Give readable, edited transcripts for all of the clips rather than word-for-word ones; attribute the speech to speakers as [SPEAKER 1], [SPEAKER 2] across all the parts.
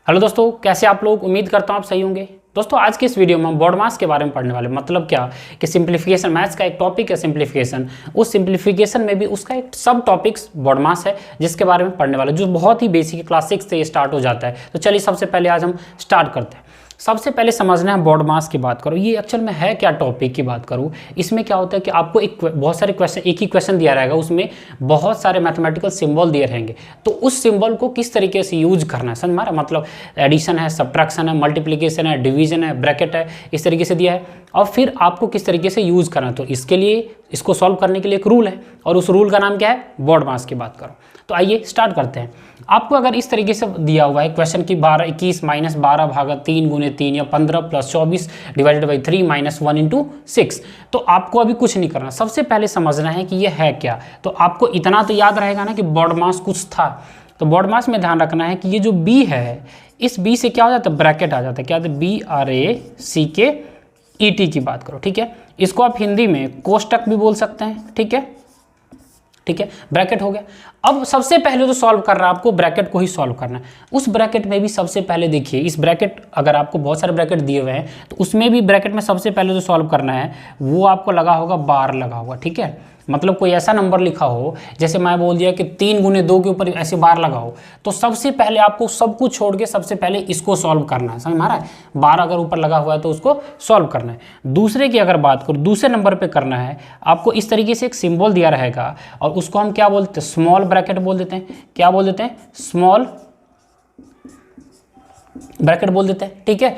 [SPEAKER 1] Hello दोस्तों, कैसे आप लोग। उम्मीद करता हूँ आप सही होंगे। दोस्तों आज के इस वीडियो में हम बॉड मास के बारे में पढ़ने वाले। मतलब क्या कि सिंप्लीफिकेशन, मैथ्स का एक टॉपिक है सिंप्लीफिकेशन। उस सिंप्लीफिकेशन में भी उसका एक सब टॉपिक्स बॉड मास है जिसके बारे में पढ़ने वाले, जो बहुत ही बेसिक क्लास 6 से स्टार्ट हो जाता है। तो चलिए सबसे पहले आज हम स्टार्ट करते हैं। सबसे पहले समझना है बॉड मास की बात करो, ये एक्चुअल में है क्या टॉपिक की बात करूँ। इसमें क्या होता है कि आपको बहुत सारे क्वेश्चन, एक ही क्वेश्चन दिया रहेगा, उसमें बहुत सारे मैथमेटिकल सिंबल दिए रहेंगे। तो उस सिंबल को किस तरीके से यूज करना है, समझ में आ रहा है। मतलब एडिशन है, सब्ट्रैक्शन है, मल्टीप्लिकेशन है, डिवीजन है, ब्रैकेट है, इस तरीके से दिया है। और फिर आपको किस तरीके से यूज करना है। तो इसके लिए, इसको सॉल्व करने के लिए एक रूल है, और उस रूल का नाम क्या है, बॉड मास की बात करो। तो आइए स्टार्ट करते हैं। आपको अगर इस तरीके से दिया हुआ है क्वेश्चन की 21 माइनस 12 भागा 3 गुने 3 या 15 plus 24 divided by 3 minus 1 into 6, तो आपको अभी कुछ नहीं करना। सबसे पहले समझना है कि ये है क्या। तो आपको इतना तो याद रहेगा ना कि बॉड मास कुछ था। तो बॉड मास में ध्यान रखना है कि ये जो बी है, इस बी से क्या हो जाता है, ब्रैकेट आ जाता है। क्या होता है, BRACKET की बात करो, ठीक है। इसको आप हिंदी में कोष्टक भी बोल सकते हैं, ठीक है, ठीक है। ब्रैकेट हो गया। अब सबसे पहले तो सॉल्व कर रहा है, आपको ब्रैकेट को ही सॉल्व करना है। उस ब्रैकेट में भी सबसे पहले देखिए, इस ब्रैकेट, अगर आपको बहुत सारे ब्रैकेट दिए हुए हैं तो उसमें भी ब्रैकेट में सबसे पहले जो सॉल्व करना है वो आपको लगा होगा बार लगा होगा, ठीक है। मतलब कोई ऐसा नंबर लिखा हो, जैसे मैं बोल दिया कि 3 गुने 2 के ऊपर ऐसे बार लगा हो, तो सबसे पहले आपको सब कुछ छोड़ के सबसे पहले इसको सॉल्व करना है, समझ में आ रहा है। बार अगर ऊपर लगा हुआ है तो उसको सॉल्व करना है। दूसरे की अगर बात करूँ, दूसरे नंबर पे करना है आपको, इस तरीके से एक सिंबल दिया रहेगा और उसको हम क्या बोलते हैं, स्मॉल ब्रैकेट बोल देते हैं। क्या बोल देते हैं, स्मॉल ब्रैकेट बोल देते हैं, ठीक है।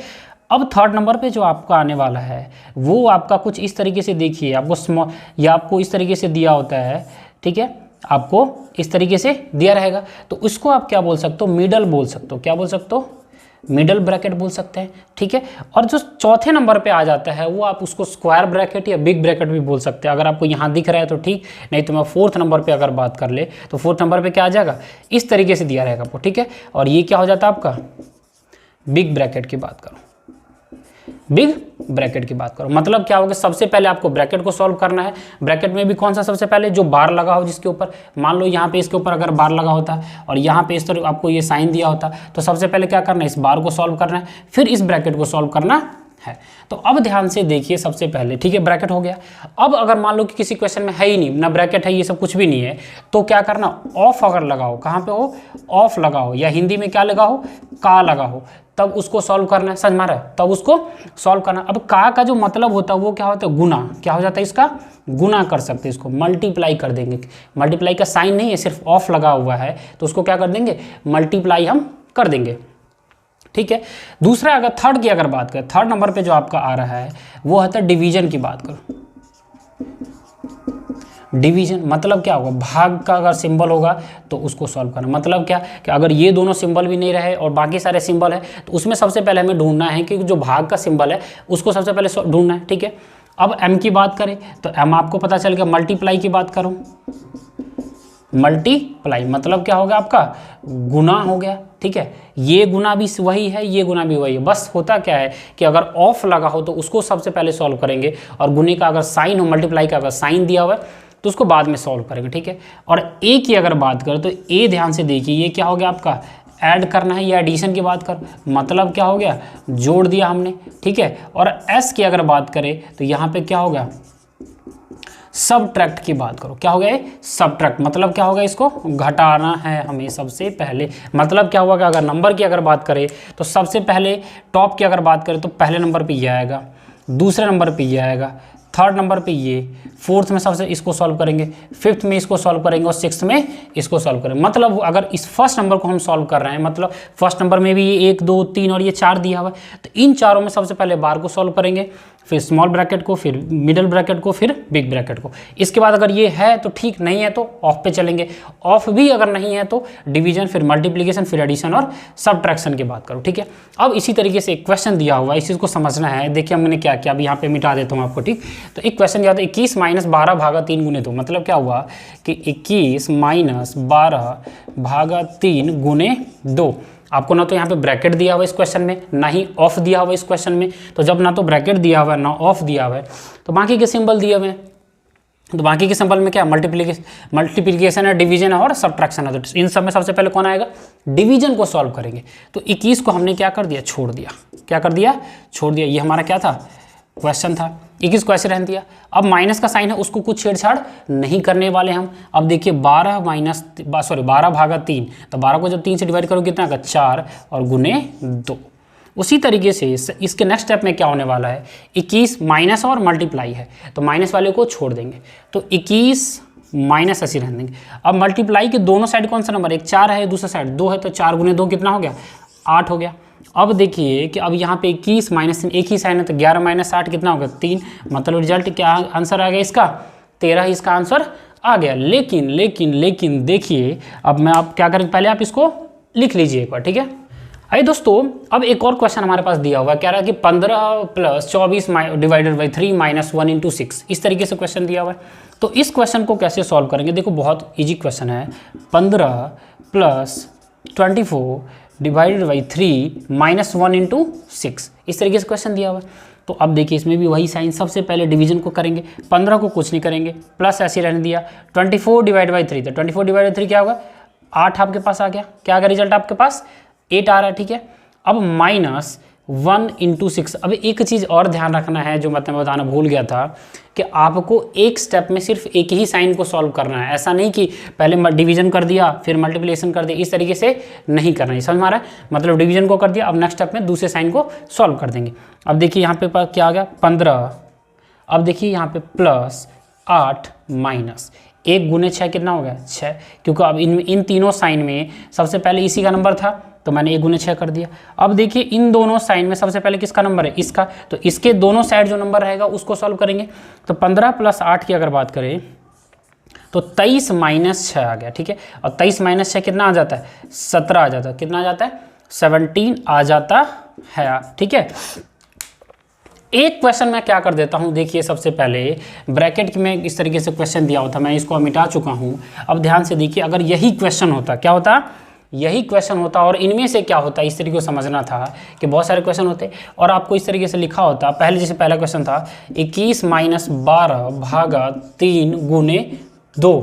[SPEAKER 1] अब थर्ड नंबर पे जो आपका आने वाला है वो आपका कुछ इस तरीके से, देखिए आपको स्मॉल, या आपको इस तरीके से दिया होता है, ठीक है, आपको इस तरीके से दिया रहेगा। तो उसको आप क्या बोल सकते हो, मिडल बोल सकते हो। क्या बोल सकते हो, मिडल ब्रैकेट बोल सकते हैं, ठीक है। और जो चौथे नंबर पे आ जाता है वो आप उसको स्क्वायर ब्रैकेट या बिग ब्रैकेट भी बोल सकते हैं। अगर आपको यहाँ दिख रहा है तो ठीक, नहीं तो मैं फोर्थ नंबर पे अगर बात कर ले तो फोर्थ नंबर पे क्या आ जाएगा, इस तरीके से दिया रहेगा आपको, ठीक है। और ये क्या हो जाता है आपका, बिग ब्रैकेट की बात करो, बिग ब्रैकेट की बात करो। मतलब क्या होगा, सबसे पहले आपको ब्रैकेट को सॉल्व करना है। ब्रैकेट में भी कौन सा, सबसे पहले जो बार लगा हो जिसके ऊपर, मान लो यहाँ पे इसके ऊपर अगर बार लगा होता और यहाँ पे इस तरह आपको ये साइन दिया होता, तो सबसे पहले क्या करना है, इस बार को सॉल्व करना है, फिर इस ब्रैकेट को सॉल्व करना है। तो अब ध्यान से देखिए, सबसे पहले, ठीक है, ब्रैकेट हो गया। अब अगर मान लो कि किसी क्वेश्चन में है ही नहीं, ना ब्रैकेट है, ये सब कुछ भी नहीं है, तो क्या करना, ऑफ अगर लगाओ, कहाँ पे हो, ऑफ लगाओ, या हिंदी में क्या लगाओ, का लगाओ, तब उसको सॉल्व करना है, समझ में आ रहा है, तब उसको सॉल्व करना। अब का जो मतलब होता है वो क्या होता है, गुना। क्या हो जाता है, इसका गुना कर सकते हैं, इसको मल्टीप्लाई कर देंगे। मल्टीप्लाई का साइन नहीं है, सिर्फ ऑफ लगा हुआ है, तो उसको क्या कर देंगे, मल्टीप्लाई हम कर देंगे, ठीक है। दूसरा, अगर थर्ड की अगर बात करें, थर्ड नंबर पे जो आपका आ रहा है वो होता है डिवीजन की बात करो। डिवीजन मतलब क्या होगा, भाग का अगर सिंबल होगा तो उसको सॉल्व करना। मतलब क्या कि अगर ये दोनों सिंबल भी नहीं रहे और बाकी सारे सिंबल है, तो उसमें सबसे पहले हमें ढूंढना है कि जो भाग का सिंबल है उसको सबसे पहले ढूंढना है, ठीक है। अब एम की बात करें तो एम आपको पता चल गया। मल्टीप्लाई की बात करूं, मल्टीप्लाई मतलब क्या हो गया, आपका गुना हो गया, ठीक है। ये गुना भी वही है, ये गुना भी वही है, बस होता क्या है कि अगर ऑफ लगा हो तो उसको सबसे पहले सॉल्व करेंगे, और गुने का अगर साइन हो, मल्टीप्लाई का अगर साइन दिया हुआ है तो उसको बाद में सॉल्व करेंगे, ठीक है। और ए की अगर बात करें तो ए, ध्यान से देखिए, ये क्या हो गया आपका, ऐड करना है, या एडिशन की बात कर, मतलब क्या हो गया, जोड़ दिया हमने, ठीक है। और एस की अगर बात करें तो यहाँ पे क्या होगा, सबट्रैक्ट की बात करो। क्या हो गया, सबट्रैक्ट मतलब क्या होगा, इसको घटाना है हमें सबसे पहले। मतलब क्या हुआ कि अगर नंबर की अगर बात करें तो सबसे पहले टॉप की अगर बात करें तो पहले नंबर पे ये आएगा, दूसरे नंबर पे ये आएगा, थर्ड नंबर पे ये, फोर्थ में सबसे इसको सॉल्व करेंगे, फिफ्थ में इसको सॉल्व करेंगे और सिक्स्थ में इसको सॉल्व करेंगे। मतलब अगर इस फर्स्ट नंबर को हम सॉल्व कर रहे हैं, मतलब फर्स्ट नंबर में भी ये 1 2 3 और ये 4 दिया हुआ है, तो इन चारों में सबसे पहले बार को सॉल्व करेंगे, फिर स्मॉल ब्रैकेट को, फिर मिडिल ब्रैकेट को, फिर बिग ब्रैकेट को। इसके बाद अगर ये है तो ठीक, नहीं है तो ऑफ पे चलेंगे। ऑफ भी अगर नहीं है तो डिवीजन, फिर मल्टीप्लिकेशन, फिर एडिशन और सबट्रैक्शन की बात करो, ठीक है। अब इसी तरीके से एक क्वेश्चन दिया हुआ है, इस चीज़ को समझना है। देखिए हमने क्या किया, अब यहाँ पे मिटा देता हूँ आपको, ठीक। तो एक क्वेश्चन दिया था 21 माइनस 12 भागा 3 गुने 2। मतलब क्या हुआ कि 21 माइनस 12 भागा 3 गुने 2। आपको ना तो यहाँ पे ब्रैकेट दिया हुआ इस क्वेश्चन में, ना ही ऑफ दिया हुआ इस क्वेश्चन में। तो जब ना तो ब्रैकेट दिया हुआ है ना ऑफ दिया हुआ है, तो बाकी के सिंबल दिए हुए हैं, तो बाकी के सिंपल में क्या मल्टीप्लिकेशन है, डिवीजन है और सब्ट्रैक्शन है। तो इन सब में सबसे पहले कौन आएगा, डिवीजन को सॉल्व करेंगे। तो 21 को हमने क्या कर दिया, छोड़ दिया। क्या कर दिया, छोड़ दिया। ये हमारा क्या था, क्वेश्चन था। 21 को ऐसे रहने दिया। अब माइनस का साइन है, उसको कुछ छेड़छाड़ नहीं करने वाले हम। अब देखिए 12 भागा 3, तो 12 को जब 3 से डिवाइड करोगे कितना का 4 और गुने 2। उसी तरीके से इसके नेक्स्ट स्टेप में क्या होने वाला है, 21 माइनस और मल्टीप्लाई है, तो माइनस वाले को छोड़ देंगे। तो 21 माइनस ऐसे रहने देंगे। अब मल्टीप्लाई के दोनों साइड कौन सा नंबर, एक 4 है, दूसरा साइड 2 है, तो 4 गुने 2 कितना हो गया, 8 हो गया। अब देखिए कि अब यहाँ पे 21 माइनस 3 एक ही साइन है, तो 11 माइनस 8 कितना होगा, 3। मतलब रिजल्ट क्या आंसर आ गया इसका, 13 ही इसका आंसर आ गया। लेकिन देखिए अब मैं आप क्या करें, पहले आप इसको लिख लीजिए एक बार, ठीक है। आइए दोस्तों, अब एक और क्वेश्चन हमारे पास दिया हुआ है, क्या रहा कि 15 plus 24 divided by 3 minus 1 into 6, इस तरीके से क्वेश्चन दिया हुआ है। तो इस क्वेश्चन को कैसे सॉल्व करेंगे, देखो बहुत इजी क्वेश्चन है। 15 plus 24 divided by 3 minus 1 into 6, इस तरीके से क्वेश्चन दिया हुआ है। तो अब देखिए इसमें भी वही साइन, सबसे पहले डिवीजन को करेंगे, 15 को कुछ नहीं करेंगे, प्लस ऐसे रहने दिया। 24 डिवाइड बाई 3, तो 24 डिवाइड बाई 3 क्या होगा, 8 आपके पास आ गया। क्या आ गया रिजल्ट आपके पास, 8 आ रहा है, ठीक है। अब माइनस 1 इंटू 6। अब एक चीज़ और ध्यान रखना है जो मैं बताना भूल गया था, कि आपको एक स्टेप में सिर्फ एक ही साइन को सॉल्व करना है। ऐसा नहीं कि पहले डिवीजन कर दिया फिर मल्टीप्लिकेशन कर दिया, इस तरीके से नहीं करना है, समझ में आ रहा है। मतलब डिवीजन को कर दिया, अब नेक्स्ट स्टेप में दूसरे साइन को सॉल्व कर देंगे। अब देखिए यहाँ पे क्या आ गया, 15। अब देखिए यहाँ पे प्लस 8 माइनस 1 गुने 6 कितना हो गया, 6। क्योंकि अब इन तीनों साइन में सबसे पहले इसी का नंबर था, तो मैंने 1 गुने 6 कर दिया। अब देखिए इन दोनों साइन में सबसे पहले किसका नंबर है, इसका, तो इसके दोनों साइड जो नंबर रहेगा उसको सॉल्व करेंगे। तो 15 प्लस 8 की अगर बात करें तो 23 माइनस 6 आ गया, ठीक है। और 23 माइनस 6 कितना आ जाता है, 17 आ जाता है। कितना आ जाता है, 17 आ जाता है, ठीक है। एक क्वेश्चन मैं क्या कर देता हूं, देखिए सबसे पहले ब्रैकेट में इस तरीके से क्वेश्चन दिया होता, मैं इसको मिटा चुका हूं। अब ध्यान से देखिए, अगर यही क्वेश्चन होता, क्या होता, यही क्वेश्चन होता और इनमें से क्या होता, इस तरीके को समझना था कि बहुत सारे क्वेश्चन होते और आपको इस तरीके से लिखा होता। पहले जैसे पहला क्वेश्चन था 21 माइनस 12 भागा 3 गुने 2,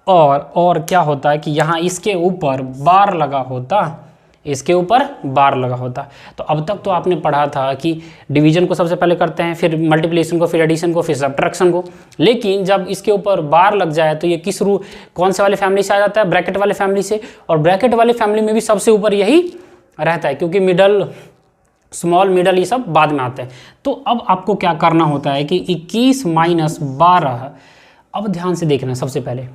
[SPEAKER 1] और क्या होता है कि यहाँ इसके ऊपर बार लगा होता, इसके ऊपर बार लगा होता। तो अब तक तो आपने पढ़ा था कि डिवीजन को सबसे पहले करते हैं, फिर मल्टीप्लिकेशन को, फिर एडिशन को, फिर सब्ट्रैक्शन को। लेकिन जब इसके ऊपर बार लग जाए तो ये किस कौन से वाले फैमिली से आ जाता है, ब्रैकेट वाले फैमिली से। और ब्रैकेट वाले फैमिली में भी सबसे ऊपर यही रहता है, क्योंकि मिडल, स्मॉल, मिडल ये सब बाद में आते हैं। तो अब आपको क्या करना होता है कि 21 माइनस 12, अब ध्यान से देखना, सबसे पहले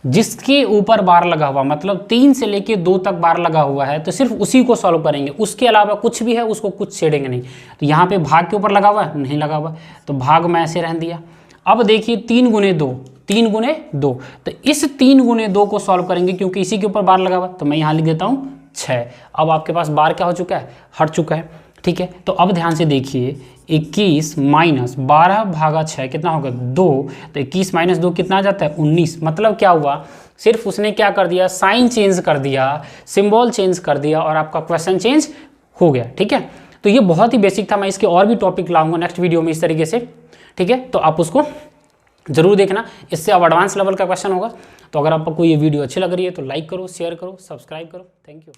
[SPEAKER 1] जिसके ऊपर बार लगा हुआ, मतलब 3 से लेके 2 तक बार लगा हुआ है, तो सिर्फ उसी को सॉल्व करेंगे, उसके अलावा कुछ भी है उसको कुछ छेड़ेंगे नहीं। तो यहाँ पे भाग के ऊपर लगा हुआ है, नहीं लगा हुआ, तो भाग में ऐसे रहने दिया। अब देखिए 3 गुने 2, 3 गुने 2, तो इस 3 गुने 2 को सॉल्व करेंगे, क्योंकि इसी के ऊपर बार लगा हुआ, तो मैं यहाँ लिख देता हूँ 6। अब आपके पास बार क्या हो चुका है, हट चुका है, ठीक है। तो अब ध्यान से देखिए 21 माइनस 12 भागा 6 कितना होगा, 2। तो 21 माइनस 2 कितना आ जाता है, 19। मतलब क्या हुआ, सिर्फ उसने क्या कर दिया, साइन चेंज कर दिया, सिंबल चेंज कर दिया और आपका क्वेश्चन चेंज हो गया, ठीक है। तो ये बहुत ही बेसिक था, मैं इसके और भी टॉपिक लाऊंगा नेक्स्ट वीडियो में इस तरीके से, ठीक है। तो आप उसको जरूर देखना, इससे अब एडवांस लेवल का क्वेश्चन होगा। तो अगर आपको ये वीडियो अच्छी लग रही है तो लाइक करो, शेयर करो, सब्सक्राइब करो। Thank you.